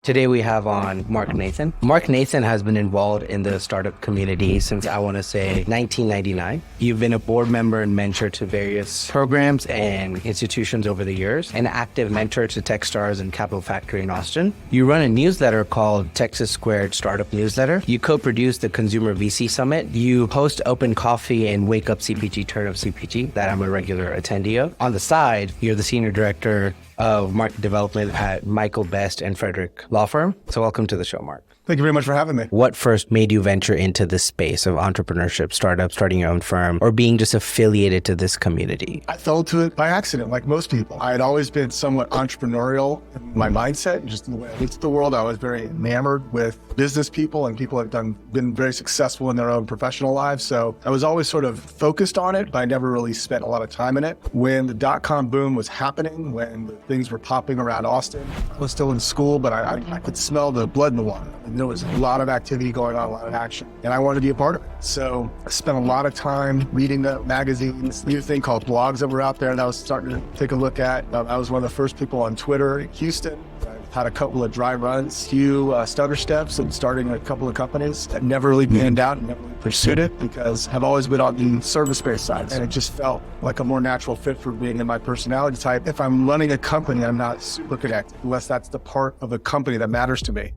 Today we have on Marc Nathan. Marc Nathan has been involved in the startup community since I want to say 1999. You've been a board member and mentor to various programs and institutions over the years, an active mentor to Techstars and Capital Factory in Austin. You run a newsletter called Texas Squared Startup Newsletter. You co-produce the Consumer VC Summit. You host Open Coffee and Wake Up CPG, Turn Up CPG that I'm a regular attendee of. On the side, you're the senior director of market development at Michael Best and Frederick Law Firm. So welcome to the show, Marc. Thank you very much for having me. What first made you venture into this space of entrepreneurship, startup, starting your own firm, or being just affiliated to this community? I fell into it by accident, like most people. I had always been somewhat entrepreneurial in my mindset, just in the way I looked at the world. I was very enamored with business people and people have been very successful in their own professional lives. So I was always sort of focused on it, but I never really spent a lot of time in it. When the dot-com boom was happening, when things were popping around Austin, I was still in school, but I could smell the blood in the water. And there was a lot of activity going on, a lot of action, and I wanted to be a part of it. So I spent a lot of time reading the magazines, new thing called blogs that were out there, and I was starting to take a look at. I was one of the first people on Twitter in Houston. I had a couple of dry runs, few stutter steps, and starting a couple of companies that never really panned out and never really pursued it because I've always been on the service-based side, and it just felt like a more natural fit for being in my personality type. If I'm running a company, I'm not super connected unless that's the part of the company that matters to me.